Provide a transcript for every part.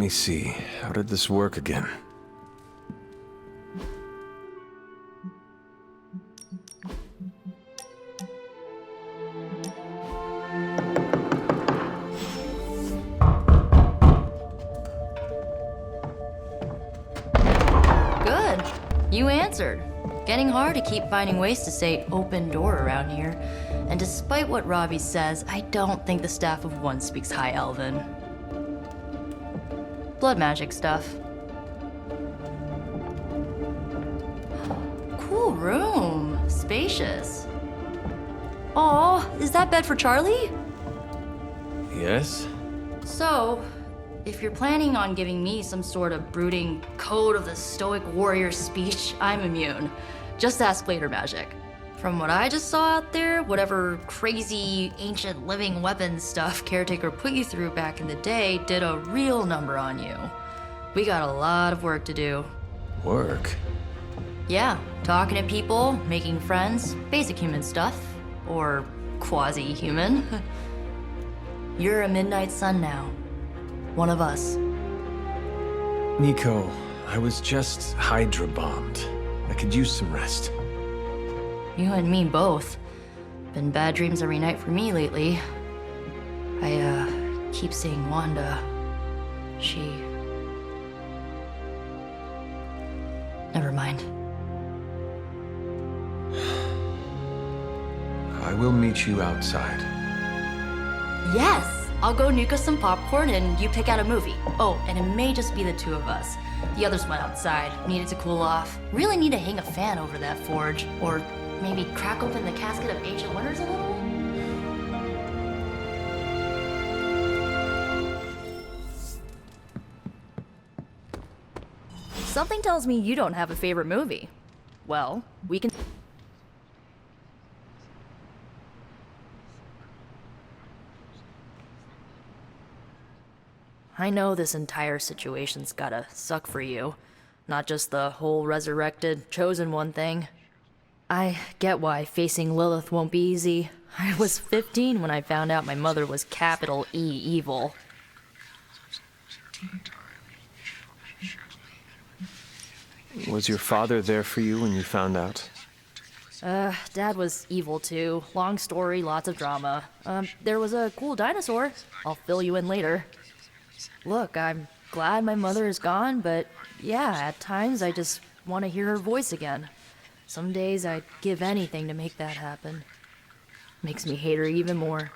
me see. How did this work again? Good. You answered. Getting hard to keep finding ways to say open door around here. And despite what Robbie says, I don't think the staff of one speaks High Elven. Blood magic stuff. Cool room. Spacious. Aw, is that bed for Charlie? Yes? So, if you're planning on giving me some sort of brooding code of the stoic warrior speech, I'm immune. Just ask later, magic. From what I just saw out there, whatever crazy ancient living weapons stuff Caretaker put you through back in the day did a real number on you. We got a lot of work to do. Work? Yeah, talking to people, making friends, basic human stuff. Or quasi-human. You're a midnight sun now. One of us. Nico, I was just Hydra bombed. I could use some rest. You and me both. Been bad dreams every night for me lately. I, keep seeing Wanda. She... Never mind. I will meet you outside. Yes! I'll go nuke us some popcorn and you pick out a movie. Oh, and it may just be the two of us. The others went outside, needed to cool off. Really need to hang a fan over that forge. Or maybe crack open the casket of ancient wonders a little? Something tells me you don't have a favorite movie. Well, we can... I know this entire situation's gotta suck for you. Not just the whole resurrected, chosen one thing. I get why facing Lilith won't be easy. I was 15 when I found out my mother was capital E evil. Was your father there for you when you found out? Dad was evil too. Long story, lots of drama. There was a cool dinosaur. I'll fill you in later. Look, I'm glad my mother is gone, but yeah, at times I just want to hear her voice again. Some days I'd give anything to make that happen. Makes me hate her even more.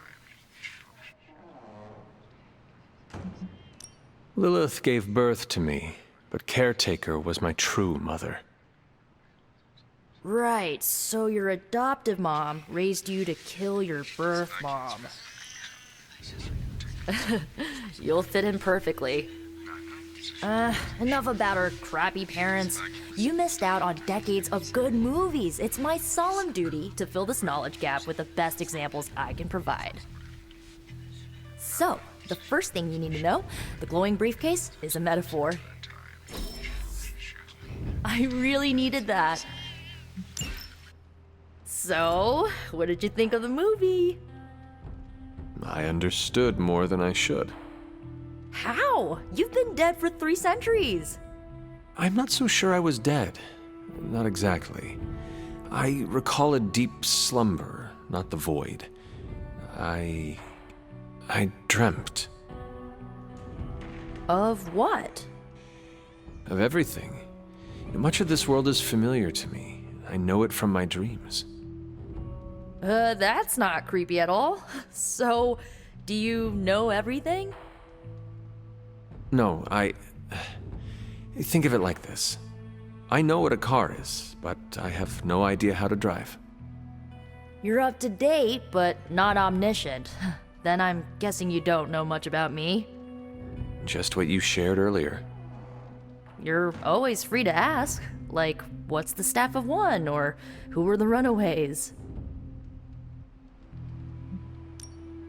Lilith gave birth to me, but Caretaker was my true mother. Right, so your adoptive mom raised you to kill your birth mom. You'll fit in perfectly. Enough about our crappy parents. You missed out on decades of good movies. It's my solemn duty to fill this knowledge gap with the best examples I can provide. So, the first thing you need to know, the glowing briefcase is a metaphor. I really needed that. So, what did you think of the movie? I understood more than I should. How? You've been dead for 3 centuries. I'm not so sure I was dead. Not exactly. I recall a deep slumber, not the void. I dreamt. Of what? Of everything. Much of this world is familiar to me. I know it from my dreams. That's not creepy at all. So, do you know everything? No, think of it like this. I know what a car is, but I have no idea how to drive. You're up to date, but not omniscient. Then I'm guessing you don't know much about me. Just what you shared earlier. You're always free to ask. Like, what's the staff of one? Or who were the runaways?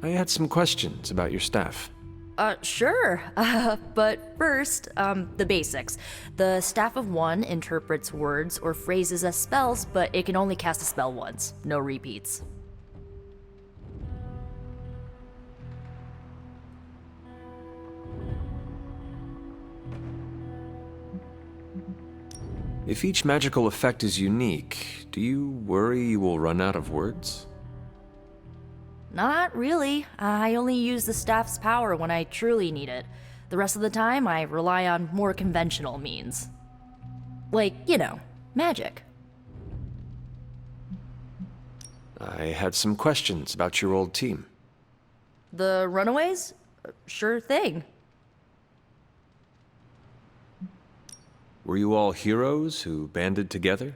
I had some questions about your staff. Sure. But first, the basics. The Staff of One interprets words or phrases as spells, but it can only cast a spell once. No repeats. If each magical effect is unique, do you worry you will run out of words? Not really. I only use the staff's power when I truly need it. The rest of the time, I rely on more conventional means. Like, magic. I had some questions about your old team. The Runaways? Sure thing. Were you all heroes who banded together?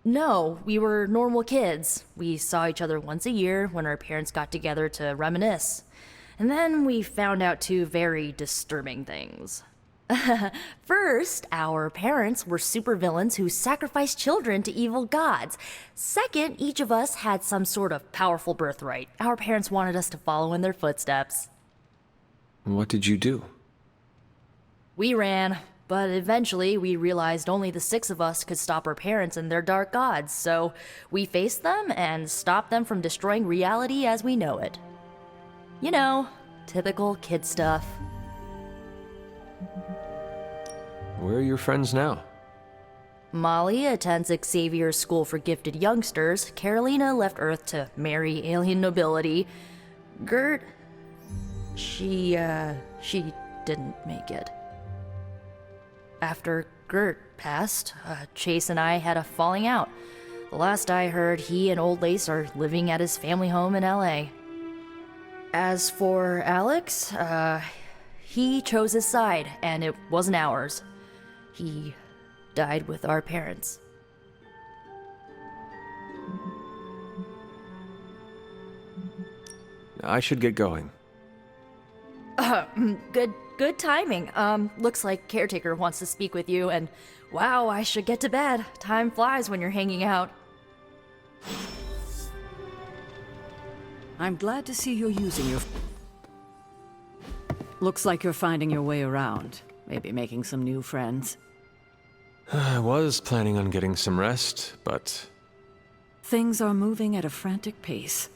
No, we were normal kids. We saw each other once a year when our parents got together to reminisce. And then we found out two very disturbing things. First, our parents were supervillains who sacrificed children to evil gods. Second, each of us had some sort of powerful birthright. Our parents wanted us to follow in their footsteps. What did you do? We ran, but eventually we realized only the six of us could stop our parents and their dark gods, so we faced them and stopped them from destroying reality as we know it. Typical kid stuff. Where are your friends now? Molly attends Xavier's School for Gifted Youngsters. Carolina left Earth to marry alien nobility. Gert, she didn't make it. After Gert passed, Chase and I had a falling out. The last I heard, he and Old Lace are living at his family home in LA. As for Alex, he chose his side, and it wasn't ours. He died with our parents. I should get going. Good timing. Looks like Caretaker wants to speak with you, and wow, I should get to bed. Time flies when you're hanging out. I'm glad to see you're using your... Looks like you're finding your way around. Maybe making some new friends. I was planning on getting some rest, but... Things are moving at a frantic pace.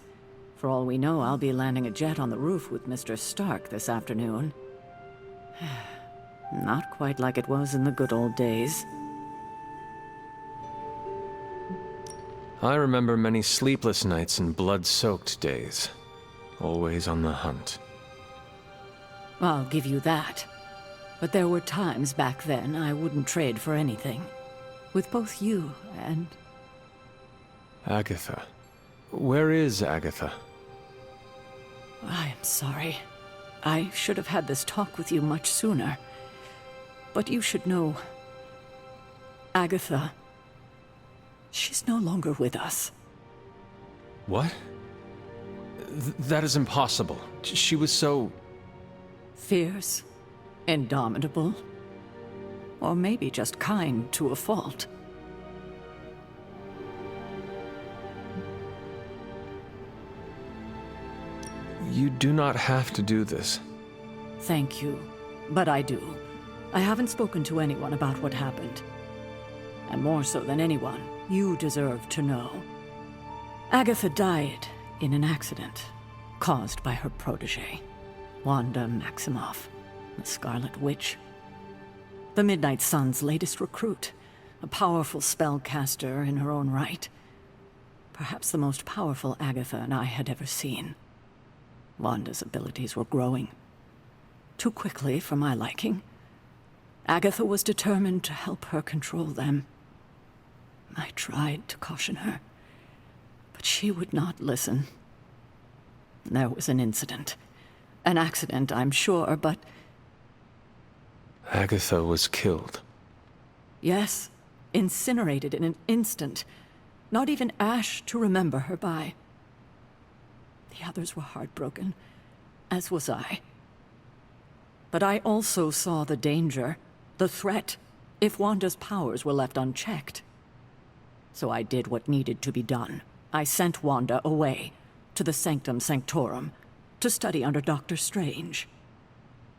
For all we know, I'll be landing a jet on the roof with Mr. Stark this afternoon. Not quite like it was in the good old days. I remember many sleepless nights and blood-soaked days. Always on the hunt. I'll give you that. But there were times back then I wouldn't trade for anything. With both you and... Agatha. Where is Agatha? I am sorry. I should have had this talk with you much sooner. But you should know... Agatha... She's no longer with us. What? That is impossible. She was so... Fierce, indomitable, or maybe just kind to a fault. You do not have to do this. Thank you, but I do. I haven't spoken to anyone about what happened. And more so than anyone, you deserve to know. Agatha died in an accident caused by her protege, Wanda Maximoff, the Scarlet Witch. The Midnight Sun's latest recruit, a powerful spellcaster in her own right. Perhaps the most powerful Agatha and I had ever seen. Wanda's abilities were growing. Too quickly for my liking. Agatha was determined to help her control them. I tried to caution her, but she would not listen. There was an incident. An accident, I'm sure, but... Agatha was killed. Yes, incinerated in an instant. Not even ash to remember her by. The others were heartbroken, as was I. But I also saw the danger, the threat, if Wanda's powers were left unchecked. So I did what needed to be done. I sent Wanda away, to the Sanctum Sanctorum, to study under Dr. Strange.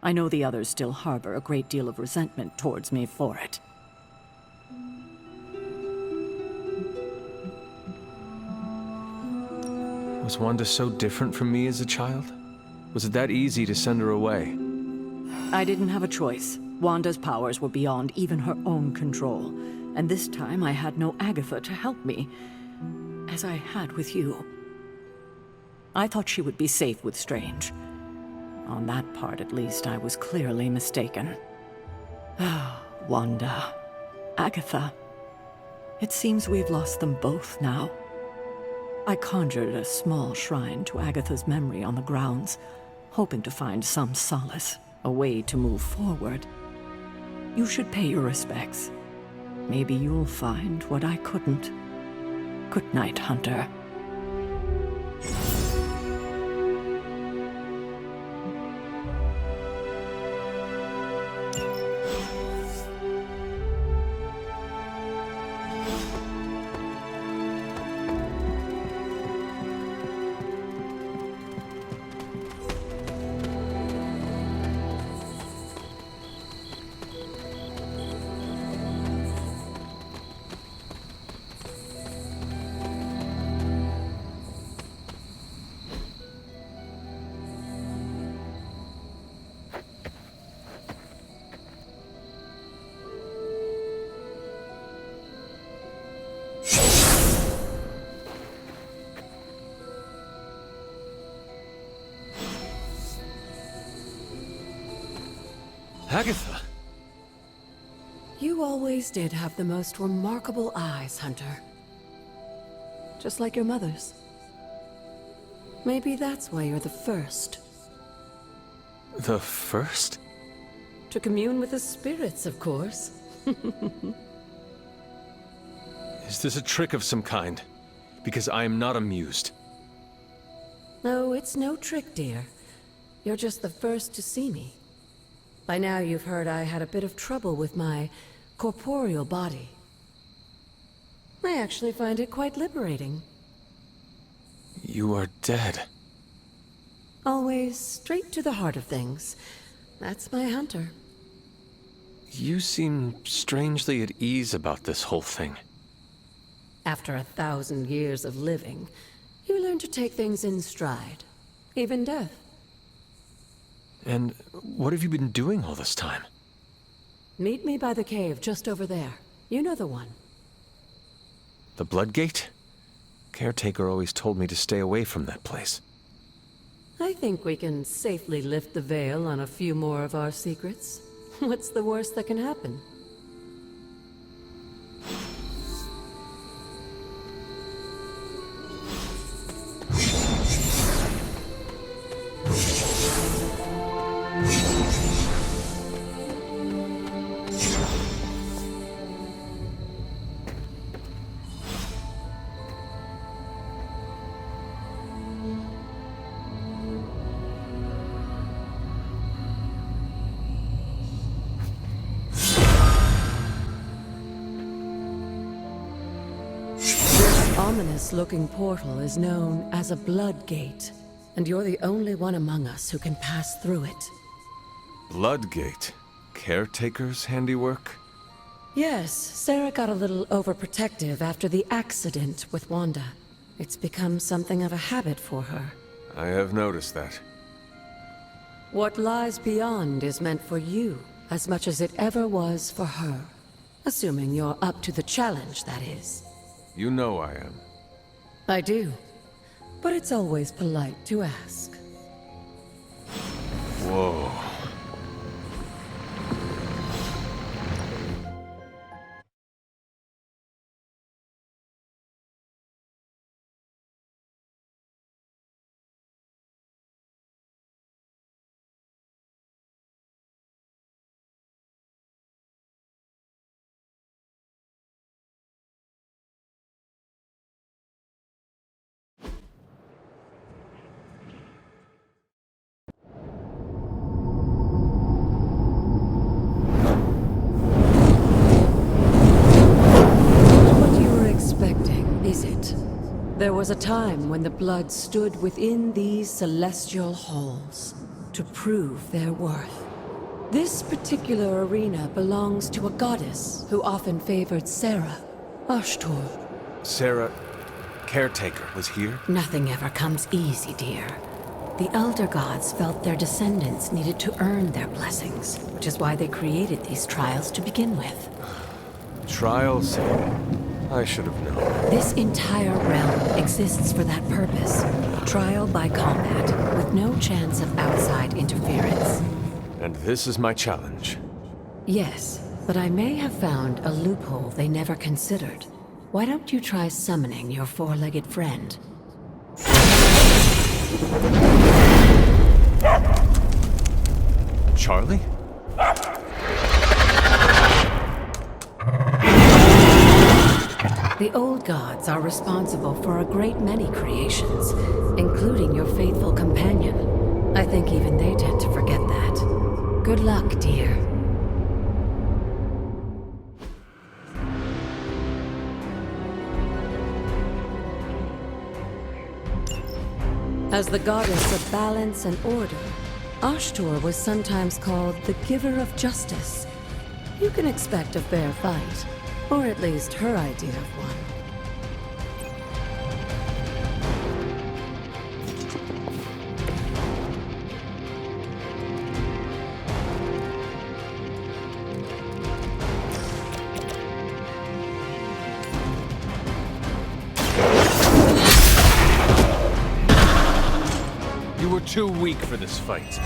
I know the others still harbor a great deal of resentment towards me for it. Was Wanda so different from me as a child? Was it that easy to send her away? I didn't have a choice. Wanda's powers were beyond even her own control, and this time I had no Agatha to help me, as I had with you. I thought she would be safe with Strange. On that part, at least, I was clearly mistaken. Ah, Wanda. Agatha. It seems we've lost them both now. I conjured a small shrine to Agatha's memory on the grounds, hoping to find some solace, a way to move forward. You should pay your respects. Maybe you'll find what I couldn't. Good night, Hunter. Agatha! You always did have the most remarkable eyes, Hunter. Just like your mother's. Maybe that's why you're the first. The first? To commune with the spirits, of course. Is this a trick of some kind? Because I am not amused. No, it's no trick, dear. You're just the first to see me. By now you've heard I had a bit of trouble with my corporeal body. I actually find it quite liberating. You are dead. Always straight to the heart of things. That's my Hunter. You seem strangely at ease about this whole thing. After 1,000 years of living, you learn to take things in stride. Even death. And what have you been doing all this time? Meet me by the cave just over there. You know the one. The Bloodgate? Caretaker always told me to stay away from that place. I think we can safely lift the veil on a few more of our secrets. What's the worst that can happen? Ominous-looking portal is known as a blood gate, and you're the only one among us who can pass through it. Bloodgate? Caretaker's handiwork? Yes, Sarah got a little overprotective after the accident with Wanda. It's become something of a habit for her. I have noticed that. What lies beyond is meant for you as much as it ever was for her. Assuming you're up to the challenge, that is. You know I am. I do. But it's always polite to ask. Whoa. There was a time when the blood stood within these celestial halls to prove their worth. This particular arena belongs to a goddess who often favored Sarah, Ashtor. Sarah, Caretaker, was here? Nothing ever comes easy, dear. The Elder Gods felt their descendants needed to earn their blessings, which is why they created these trials to begin with. Trials? I should have known. This entire realm exists for that purpose. Trial by combat, with no chance of outside interference. And this is my challenge. Yes, but I may have found a loophole they never considered. Why don't you try summoning your four-legged friend? Charlie? The old gods are responsible for a great many creations, including your faithful companion. I think even they tend to forget that. Good luck, dear. As the goddess of balance and order, Ashtur was sometimes called the giver of justice. You can expect a fair fight, or at least her idea of one. You were too weak for this fight.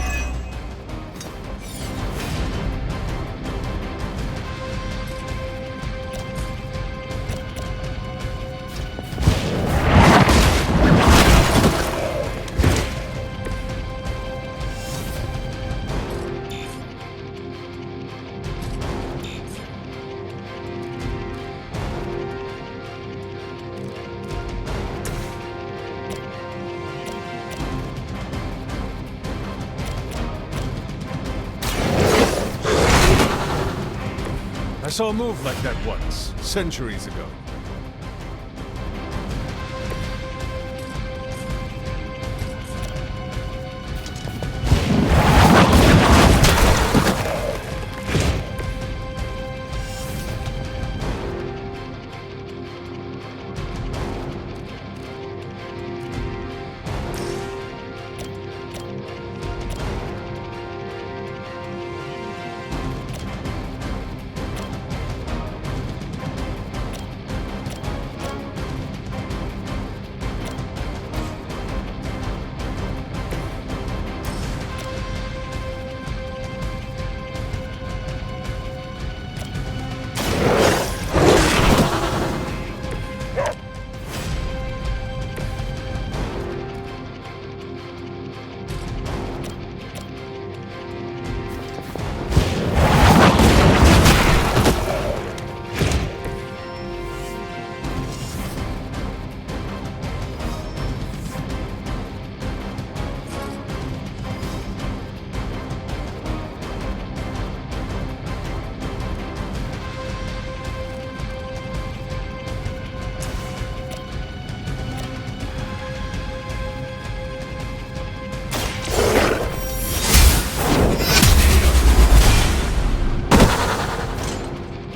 I saw a move like that once, centuries ago.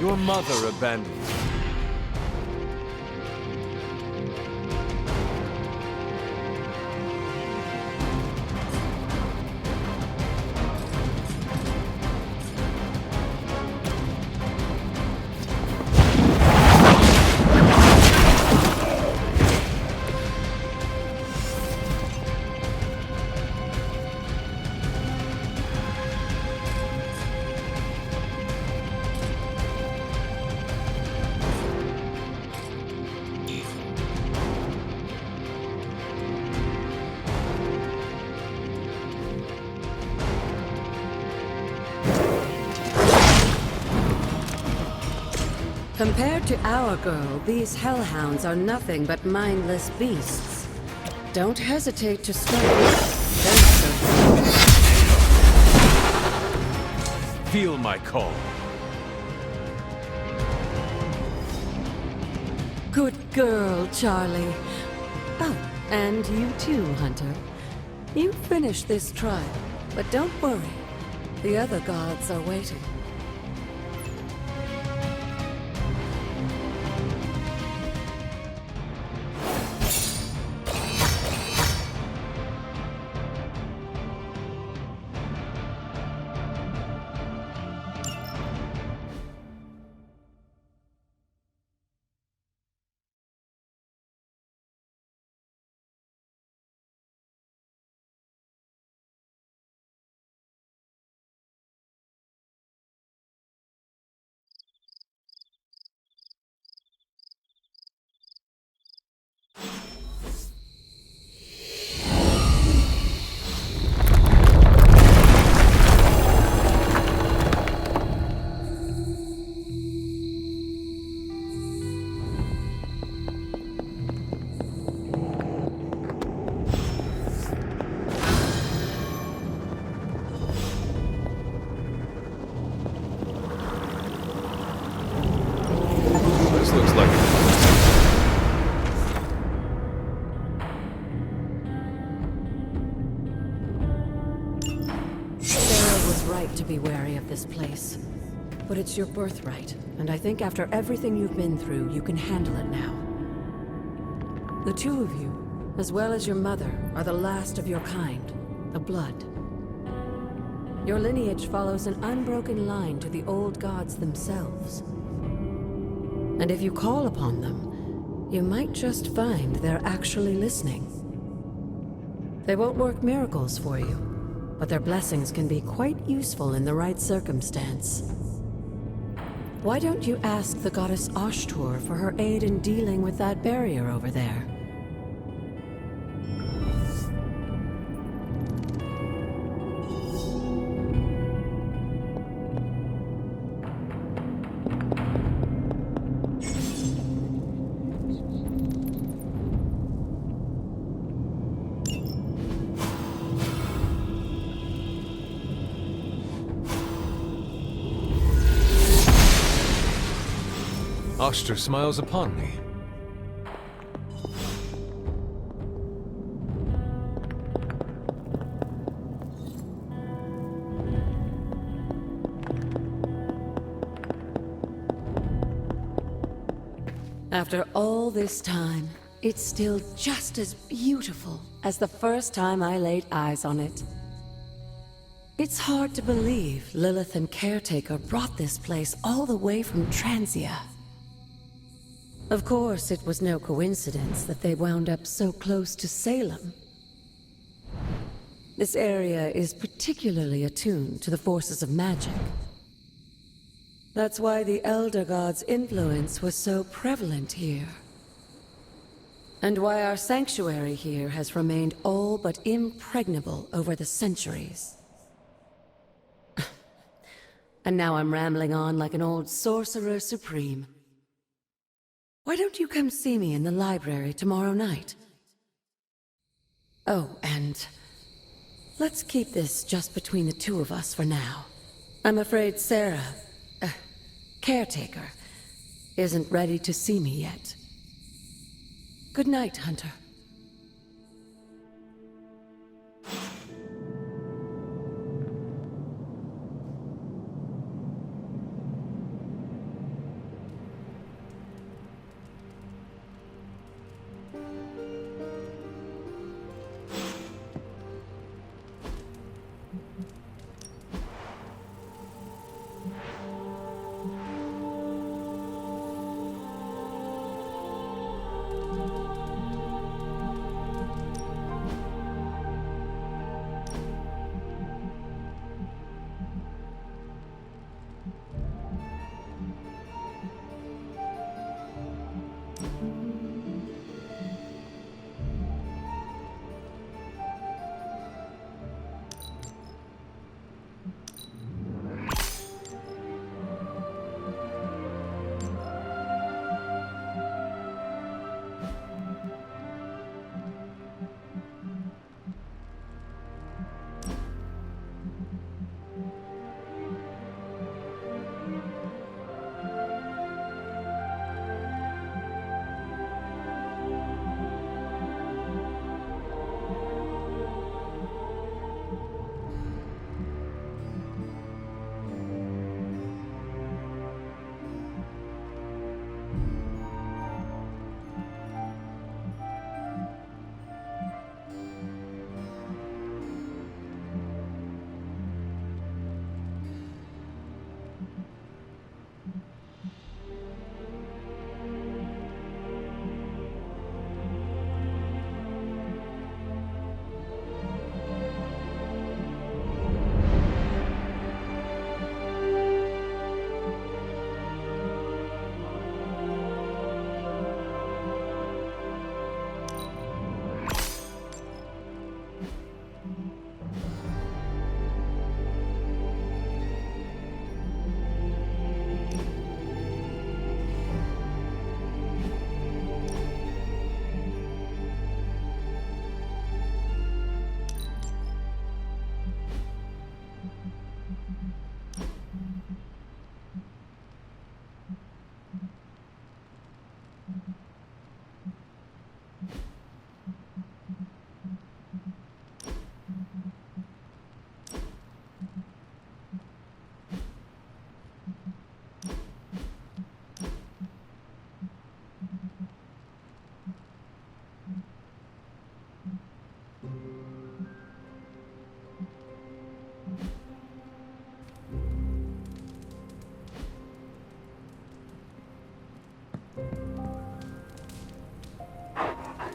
Your mother abandoned you. Compared to our girl, these hellhounds are nothing but mindless beasts. Don't hesitate to strike. Feel my call. Good girl, Charlie. Oh, and you too, Hunter. You finished this trial, but don't worry. The other gods are waiting. this place. But it's your birthright, and I think after everything you've been through, you can handle it now. The two of you, as well as your mother, are the last of your kind, the Blood. Your lineage follows an unbroken line to the old gods themselves. And if you call upon them, you might just find they're actually listening. They won't work miracles for you, but their blessings can be quite useful in the right circumstance. Why don't you ask the goddess Ashtur for her aid in dealing with that barrier over there? Ashtur smiles upon me. After all this time, it's still just as beautiful as the first time I laid eyes on it. It's hard to believe Lilith and Caretaker brought this place all the way from Transia. Of course, it was no coincidence that they wound up so close to Salem. This area is particularly attuned to the forces of magic. That's why the Elder God's influence was so prevalent here. And why our sanctuary here has remained all but impregnable over the centuries. And now I'm rambling on like an old sorcerer supreme. Why don't you come see me in the library tomorrow night? Oh, and let's keep this just between the two of us for now. I'm afraid Sarah, Caretaker, isn't ready to see me yet. Good night, Hunter.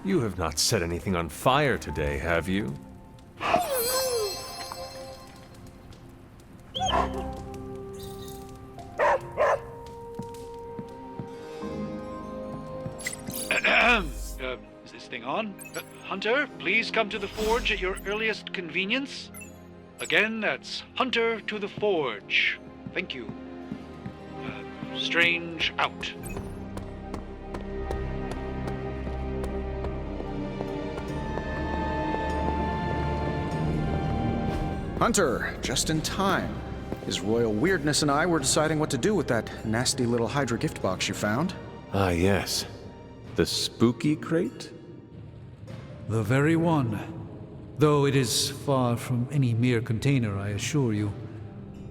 You have not set anything on fire today, have you? Is this thing on? Hunter, please come to the forge at your earliest convenience. Again, that's Hunter to the forge. Thank you. Strange out. Hunter, just in time. His royal weirdness and I were deciding what to do with that nasty little Hydra gift box you found. Ah, yes. The spooky crate? The very one. Though it is far from any mere container, I assure you.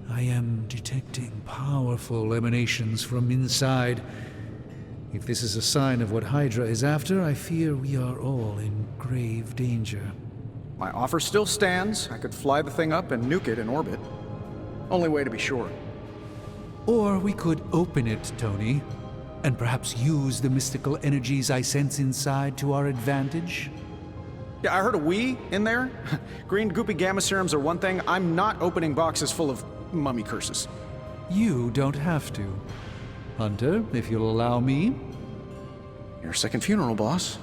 I am detecting powerful emanations from inside. If this is a sign of what Hydra is after, I fear we are all in grave danger. My offer still stands. I could fly the thing up and nuke it in orbit. Only way to be sure. Or we could open it, Tony, and perhaps use the mystical energies I sense inside to our advantage. Yeah, I heard a "we" in there. Green goopy gamma serums are one thing. I'm not opening boxes full of mummy curses. You don't have to. Hunter, if you'll allow me. Your second funeral, boss.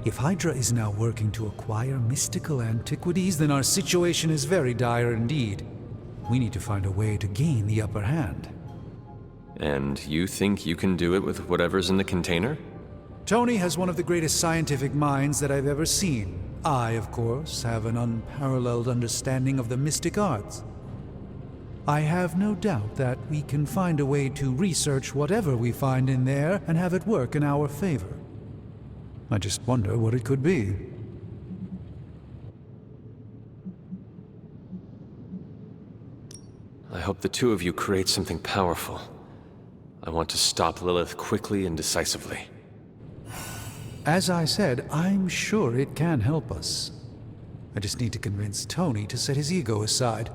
If Hydra is now working to acquire mystical antiquities, then our situation is very dire indeed. We need to find a way to gain the upper hand. And you think you can do it with whatever's in the container? Tony has one of the greatest scientific minds that I've ever seen. I, of course, have an unparalleled understanding of the mystic arts. I have no doubt that we can find a way to research whatever we find in there and have it work in our favor. I just wonder what it could be. I hope the two of you create something powerful. I want to stop Lilith quickly and decisively. As I said, I'm sure it can help us. I just need to convince Tony to set his ego aside.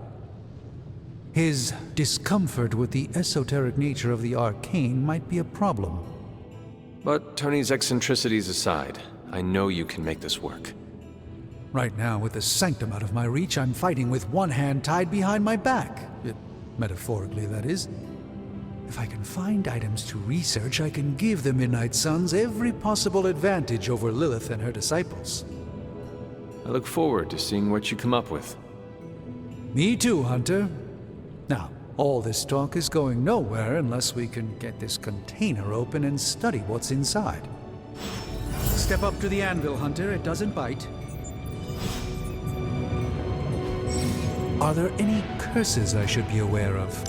His discomfort with the esoteric nature of the arcane might be a problem. But Tony's eccentricities aside, I know you can make this work. Right now, with the sanctum out of my reach, I'm fighting with one hand tied behind my back. Metaphorically, that is. If I can find items to research, I can give the Midnight Suns every possible advantage over Lilith and her disciples. I look forward to seeing what you come up with. Me too, Hunter. Now, all this talk is going nowhere unless we can get this container open and study what's inside. Step up to the anvil, Hunter. It doesn't bite. Are there any curses I should be aware of?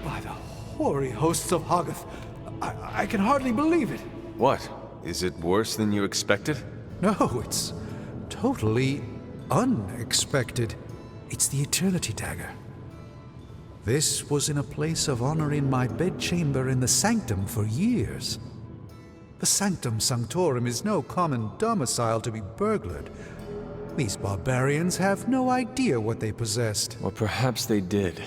By the hoary hosts of Hoggoth, I can hardly believe it. What? Is it worse than you expected? No, it's totally unexpected. It's the Eternity Dagger. This was in a place of honor in my bedchamber in the Sanctum for years. The Sanctum Sanctorum is no common domicile to be burglared. These barbarians have no idea what they possessed. Or perhaps they did.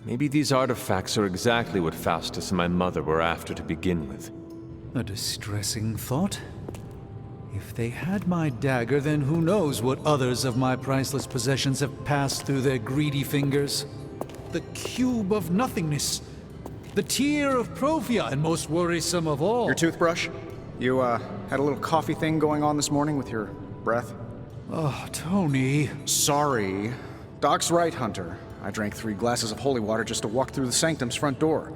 Maybe these artifacts are exactly what Faustus and my mother were after to begin with. A distressing thought. If they had my dagger, then who knows what others of my priceless possessions have passed through their greedy fingers. The cube of nothingness. The tear of Profia, and most worrisome of all. Your toothbrush? You, had a little coffee thing going on this morning with your breath? Oh, Tony. Sorry. Doc's right, Hunter. I drank 3 glasses of holy water just to walk through the Sanctum's front door.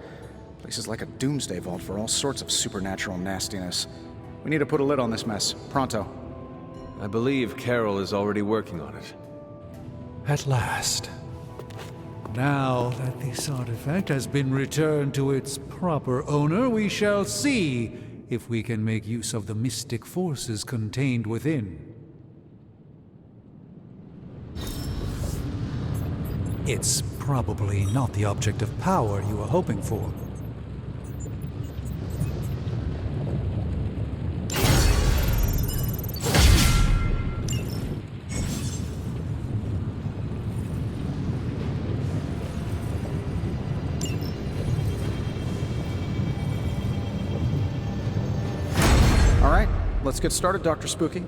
Place is like a doomsday vault for all sorts of supernatural nastiness. We need to put a lid on this mess. Pronto. I believe Carol is already working on it. At last. Now that this artifact has been returned to its proper owner, we shall see if we can make use of the mystic forces contained within. It's probably not the object of power you were hoping for. let's get started, Dr. Spooky.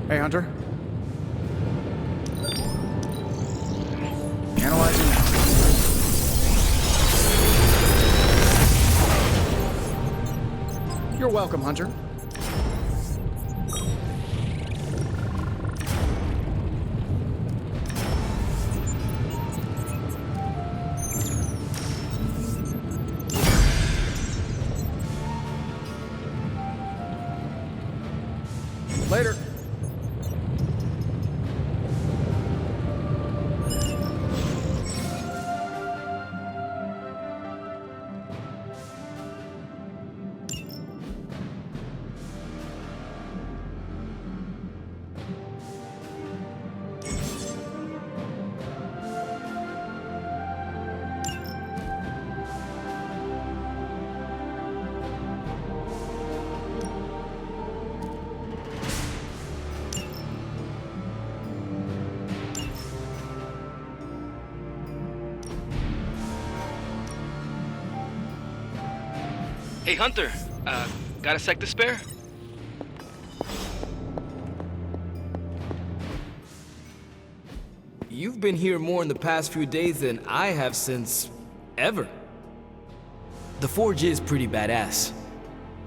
Hey, Hunter. Analyzing now. You're welcome, Hunter. Later. Hey, Hunter, got a sec to spare? You've been here more in the past few days than I have since ever. The forge is pretty badass,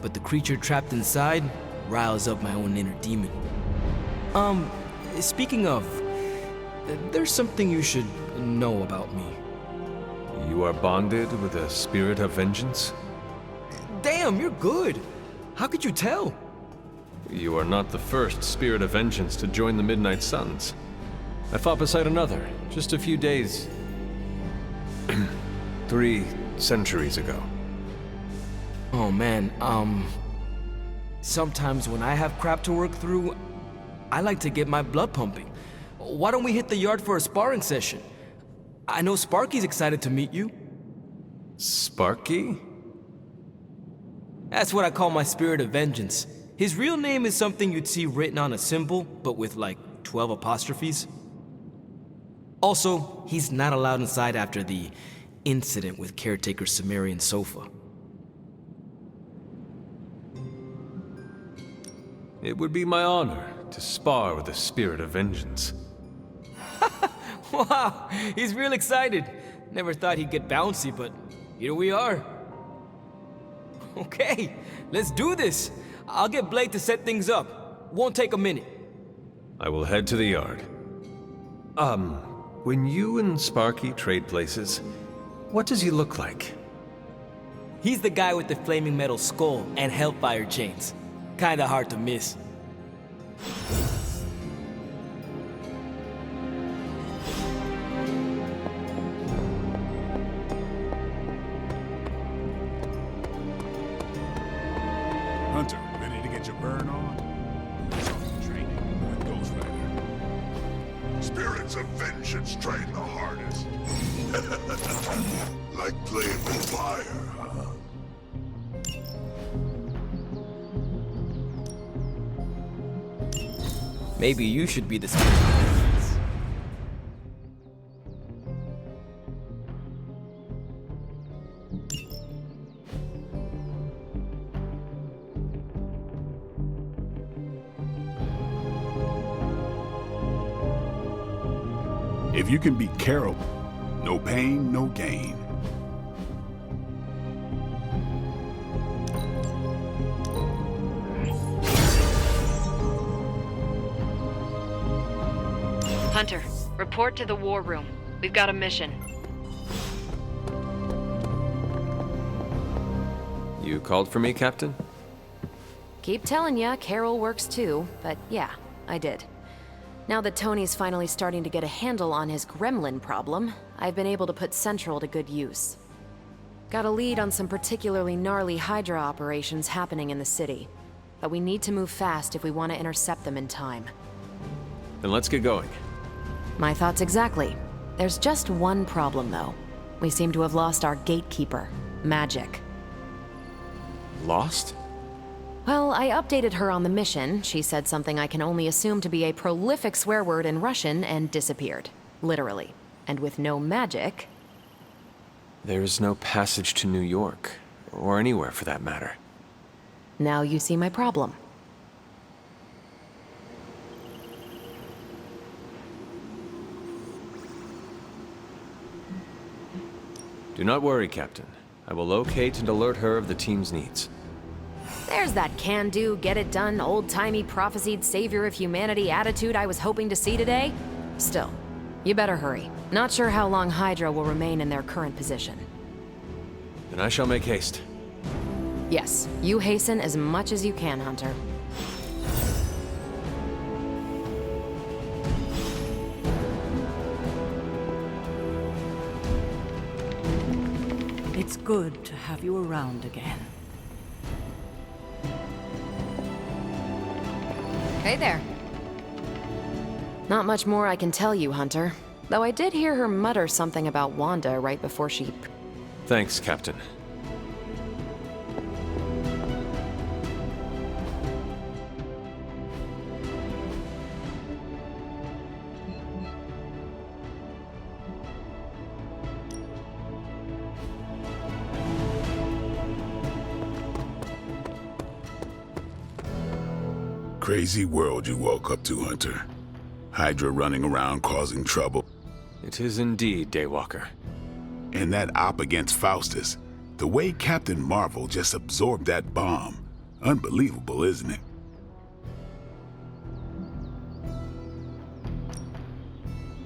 but the creature trapped inside riles up my own inner demon. Speaking of, there's something you should know about me. You are bonded with a spirit of vengeance? Damn, you're good. How could you tell? You are not the first spirit of vengeance to join the Midnight Suns. I fought beside another, just a few days... 3 centuries ago. Oh man, sometimes when I have crap to work through, I like to get my blood pumping. Why don't we hit the yard for a sparring session? I know Sparky's excited to meet you. Sparky? That's what I call my spirit of vengeance. His real name is something you'd see written on a symbol, but with like 12 apostrophes. Also, he's not allowed inside after the incident with caretaker Sumerian's sofa. It would be my honor to spar with the spirit of vengeance. Wow, he's real excited. Never thought he'd get bouncy, but here we are. Okay, let's do this. I'll get Blake to set things up. Won't take a minute. I will head to the yard. When you and Sparky trade places, what does he look like? He's the guy with the flaming metal skull and hellfire chains. Kinda hard to miss. Hunter, ready to get your burn on? Training with Ghost Rider. Spirits of vengeance train the hardest. Like playing with fire, huh? Maybe you should be the spirit of vengeance. If you can beat Carol, no pain, no gain. Hunter, report to the war room. We've got a mission. You called for me, Captain? Keep telling ya, Carol works too, but yeah, I did. Now that Tony's finally starting to get a handle on his gremlin problem, I've been able to put Central to good use. Got a lead on some particularly gnarly Hydra operations happening in the city, but we need to move fast if we want to intercept them in time. Then let's get going. My thoughts exactly. There's just one problem, though. We seem to have lost our gatekeeper, Magic. Lost? Well, I updated her on the mission. She said something I can only assume to be a prolific swear word in Russian and disappeared. Literally. And with no magic... There is no passage to New York, or anywhere for that matter. Now you see my problem. Do not worry, Captain. I will locate and alert her of the team's needs. There's that can-do, get-it-done, old-timey prophesied savior of humanity attitude I was hoping to see today. Still, you better hurry. Not sure how long Hydra will remain in their current position. Then I shall make haste. Yes, you hasten as much as you can, Hunter. It's good to have you around again. Hey there. Not much more I can tell you, Hunter. Though I did hear her mutter something about Wanda right before she... Thanks, Captain. Crazy world you woke up to, Hunter. Hydra running around causing trouble. It is indeed, Daywalker. And that op against Faustus. The way Captain Marvel just absorbed that bomb. Unbelievable, isn't it?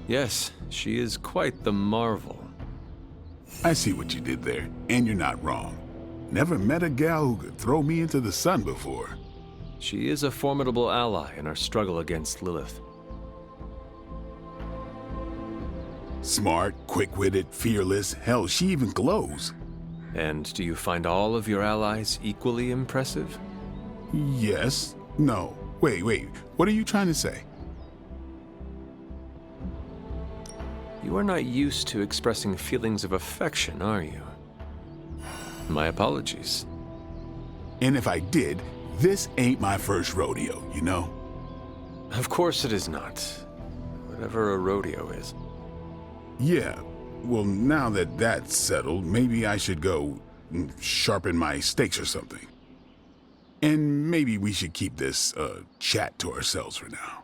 Yes, she is quite the marvel. I see what you did there, and you're not wrong. Never met a gal who could throw me into the sun before. She is a formidable ally in our struggle against Lilith. Smart, quick-witted, fearless, hell, she even glows. And do you find all of your allies equally impressive? Yes. No. Wait. What are you trying to say? You are not used to expressing feelings of affection, are you? My apologies. And if I did, this ain't my first rodeo, you know? Of course it is not. Whatever a rodeo is. Yeah. Well, now that that's settled, maybe I should go sharpen my stakes or something. And maybe we should keep this chat to ourselves for now.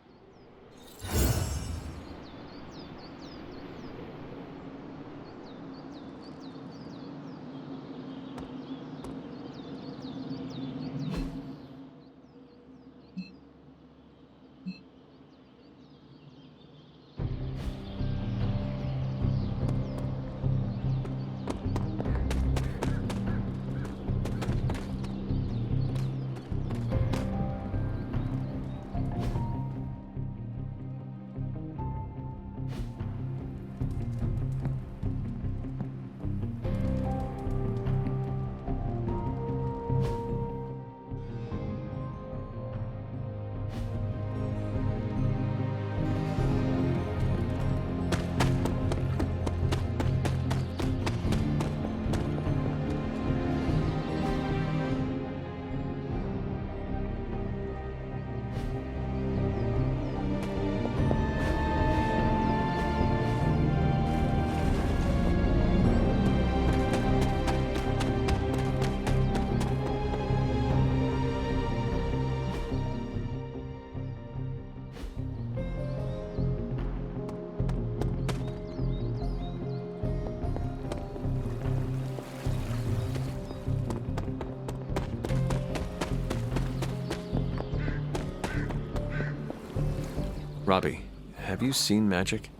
Robbie, have you seen magic?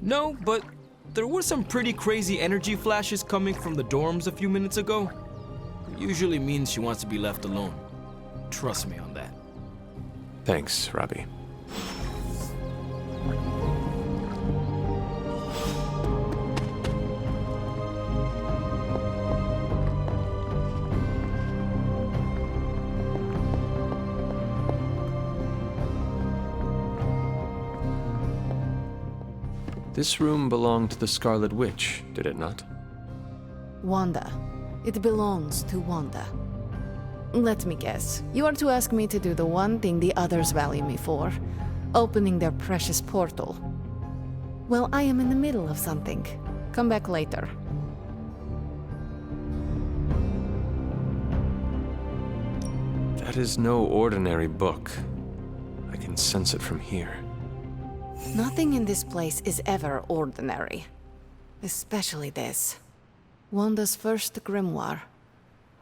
No, but there were some pretty crazy energy flashes coming from the dorms a few minutes ago. It usually means she wants to be left alone. Trust me on that. Thanks, Robbie. This room belonged to the Scarlet Witch, did it not? Wanda. It belongs to Wanda. Let me guess. You are to ask me to do the one thing the others value me for. Opening their precious portal. Well, I am in the middle of something. Come back later. That is no ordinary book. I can sense it from here. Nothing in this place is ever ordinary. Especially this. Wanda's first grimoire.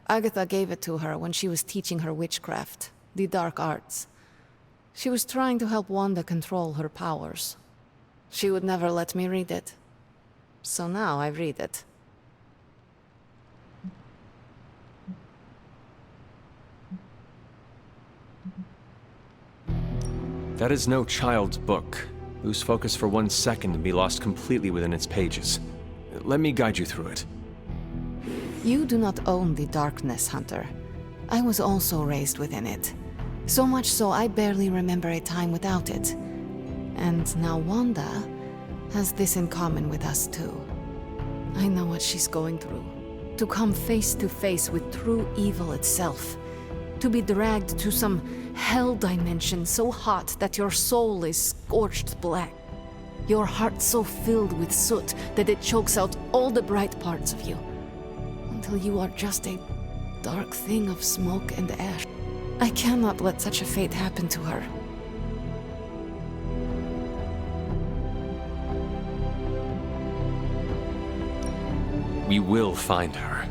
Agatha gave it to her when she was teaching her witchcraft, the dark arts. She was trying to help Wanda control her powers. She would never let me read it. So now I read it. That is no child's book. Lose focus for 1 second and be lost completely within its pages. Let me guide you through it. You do not own the darkness, Hunter. I was also raised within it. So much so I barely remember a time without it. And now Wanda has this in common with us too. I know what she's going through. To come face to face with true evil itself. To be dragged to some hell dimension so hot that your soul is scorched black. Your heart so filled with soot that it chokes out all the bright parts of you. Until you are just a dark thing of smoke and ash. I cannot let such a fate happen to her. We will find her.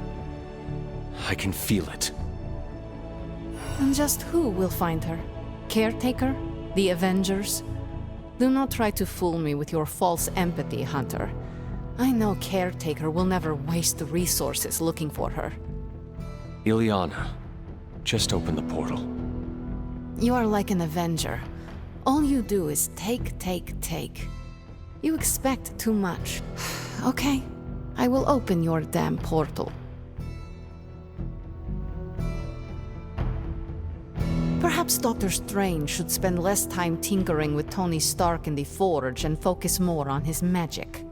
I can feel it. And just who will find her? Caretaker? The Avengers? Do not try to fool me with your false empathy, Hunter. I know Caretaker will never waste the resources looking for her. Ileana, just open the portal. You are like an Avenger. All you do is take, take, take. You expect too much. Okay, I will open your damn portal. Perhaps Doctor Strange should spend less time tinkering with Tony Stark in the Forge and focus more on his magic.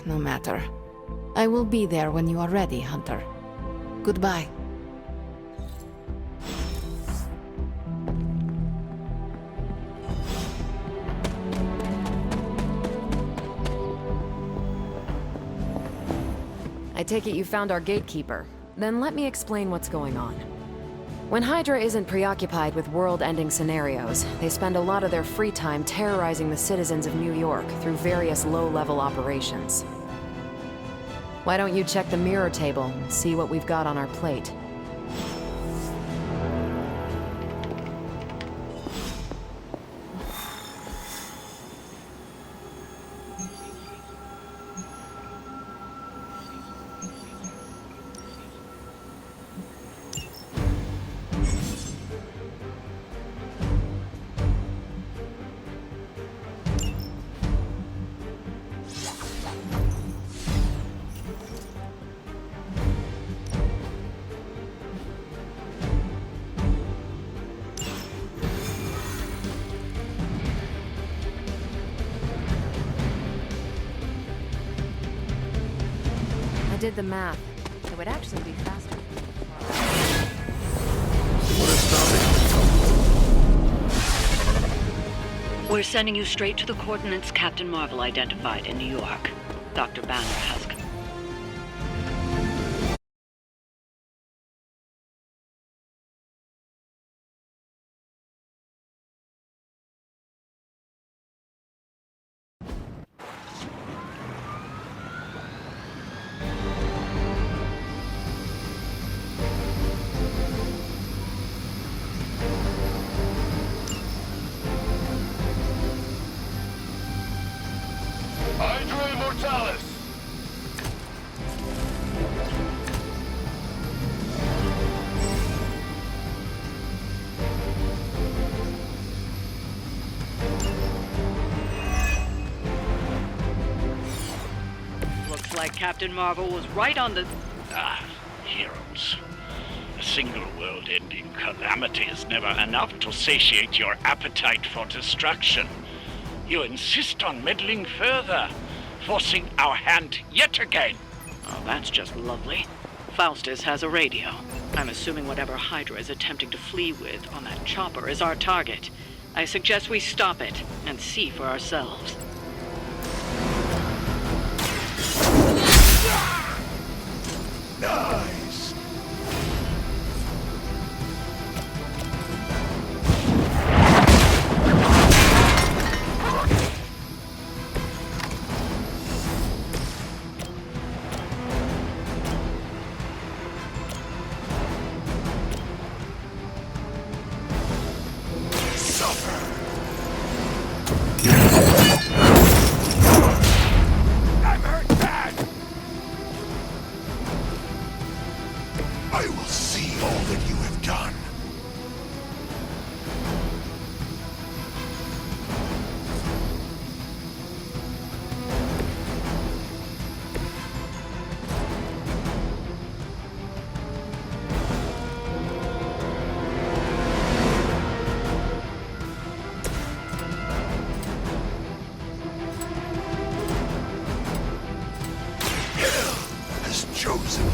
No matter. I will be there when you are ready, Hunter. Goodbye. I take it you found our gatekeeper. Then let me explain what's going on. When Hydra isn't preoccupied with world-ending scenarios, they spend a lot of their free time terrorizing the citizens of New York through various low-level operations. Why don't you check the mirror table and see what we've got on our plate? I did the math. It would actually be faster. We're sending you straight to the coordinates Captain Marvel identified in New York. Dr. Banner has come. Looks like Captain Marvel was right on the... Heroes. A single world-ending calamity is never enough to satiate your appetite for destruction. You insist on meddling further, forcing our hand yet again. Oh, that's just lovely. Faustus has a radio. I'm assuming whatever Hydra is attempting to flee with on that chopper is our target. I suggest we stop it and see for ourselves. Nice. chosen.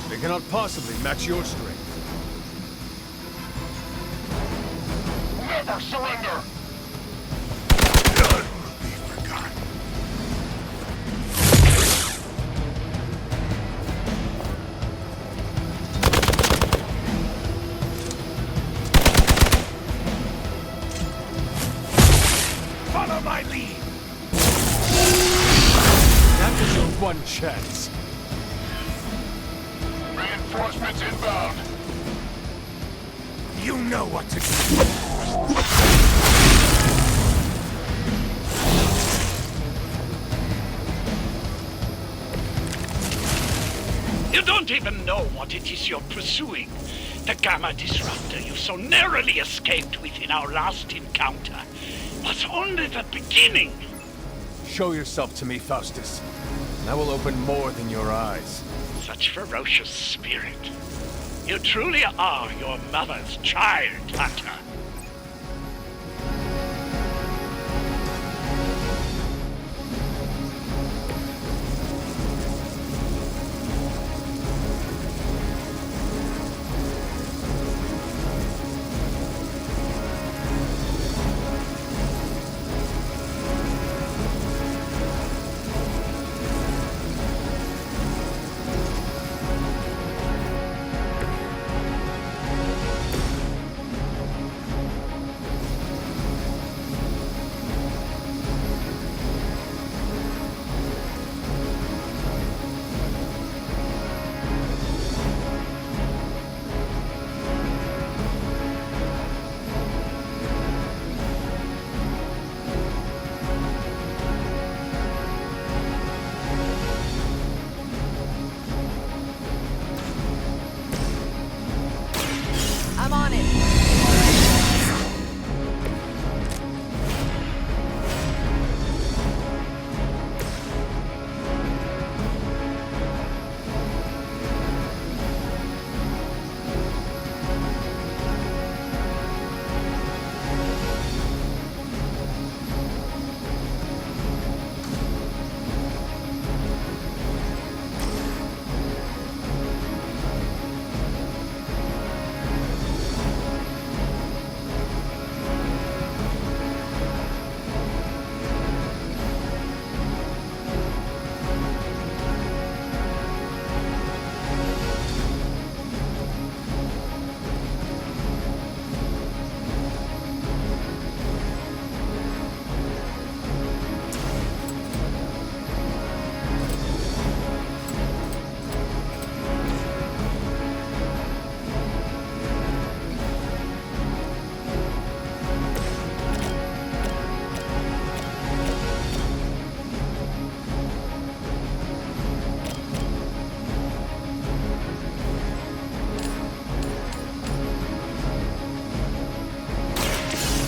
They cannot possibly match your strength. Never surrender! None will be forgotten. Follow my lead! That was your one chance. Reinforcements inbound. You know what to do. You don't even know what it is you're pursuing. The Gamma Disruptor you so narrowly escaped with in our last encounter was only the beginning. Show yourself to me, Faustus, and I will open more than your eyes. Such ferocious spirit. You truly are your mother's child, Hunter. I'm on it.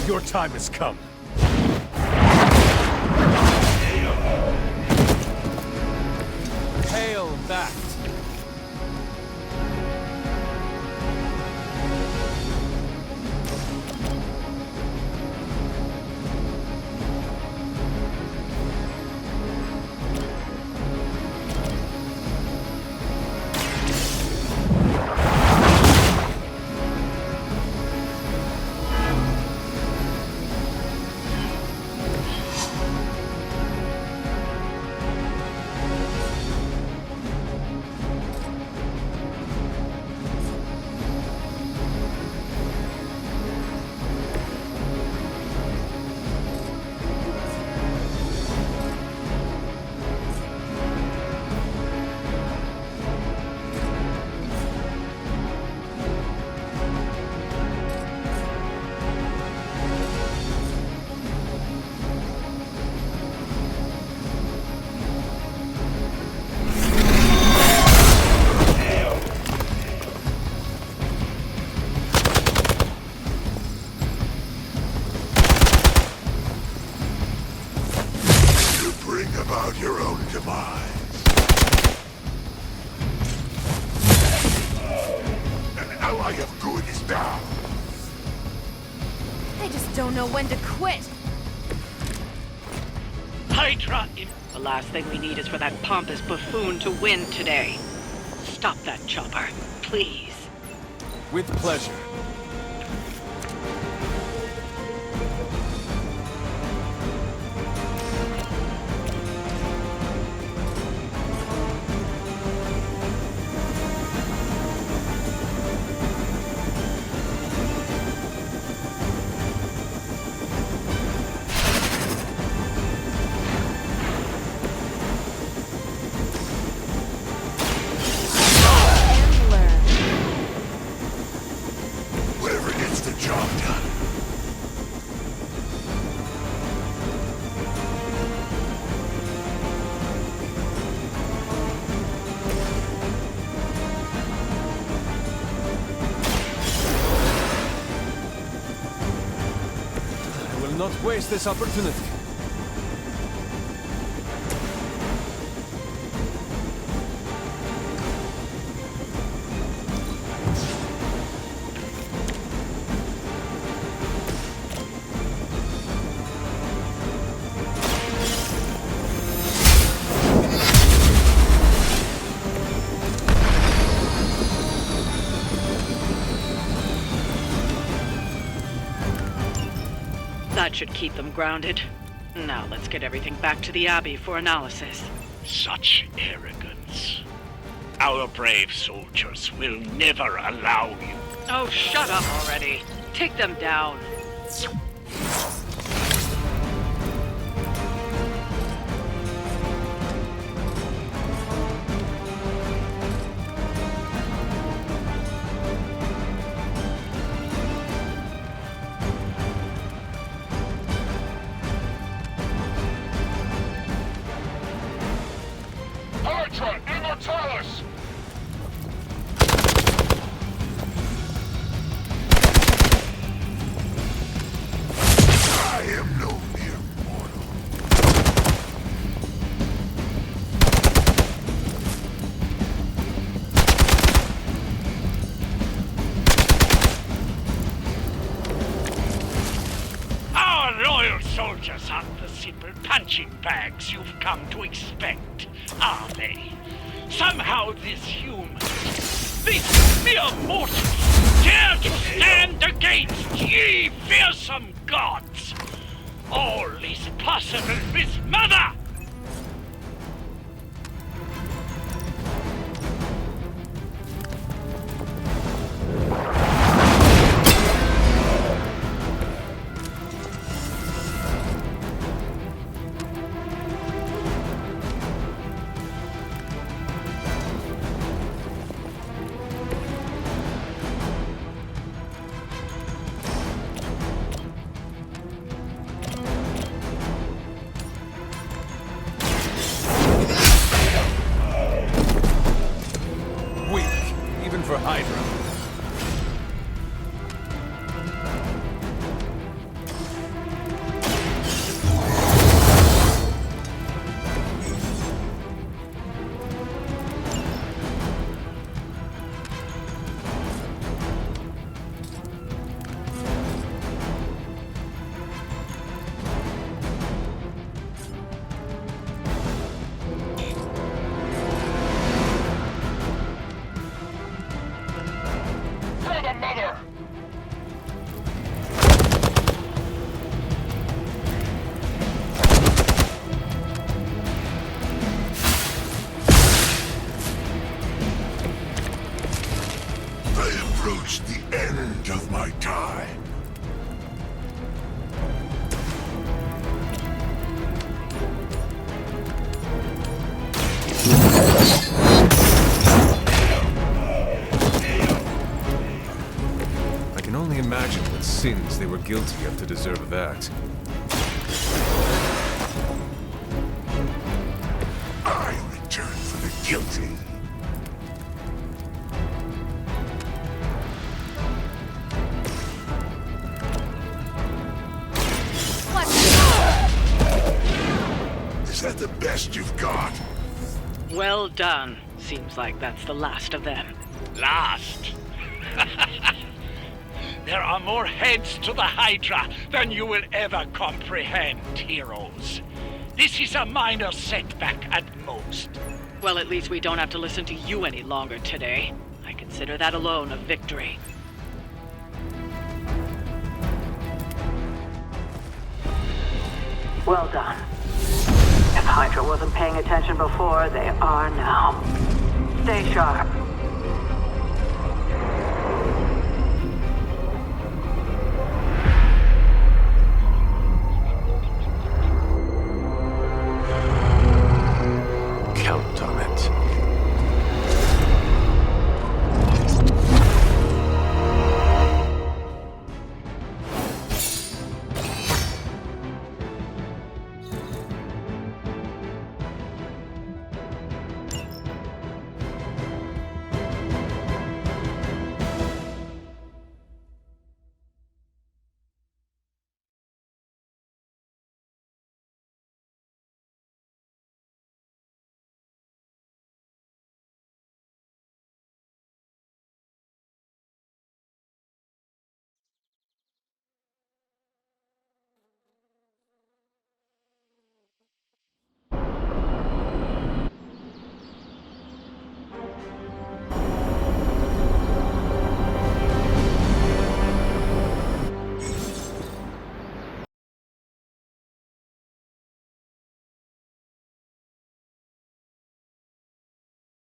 Your time has come. Hail that! About your own demise. An ally of good is down. I just don't know when to quit. Hydra in... The last thing we need is for that pompous buffoon to win today. Stop that chopper, please. With pleasure. Whatever gets the job done. I will not waste this opportunity. That should keep them grounded. Now let's get everything back to the Abbey for analysis. Such arrogance. Our brave soldiers will never allow you. Oh, shut up already. Take them down. Hydra Immortalis! I am no mere mortal. Our loyal soldiers aren't the simple punching bags you've come to expect, are they? Somehow this human, these mere mortals, dare to stand against ye fearsome gods! All is possible with Mother! Weak, even for Hydra. For the Mother! I approach the end of my time. I can only imagine what sins they were guilty of to deserve that. I return for the guilty. Is that the best you've got? Well done. Seems like that's the last of them. Last? There are more heads to the Hydra than you will ever comprehend, heroes. This is a minor setback at most. Well, at least we don't have to listen to you any longer today. I consider that alone a victory. Well done. If Hydra wasn't paying attention before, they are now. Stay sharp.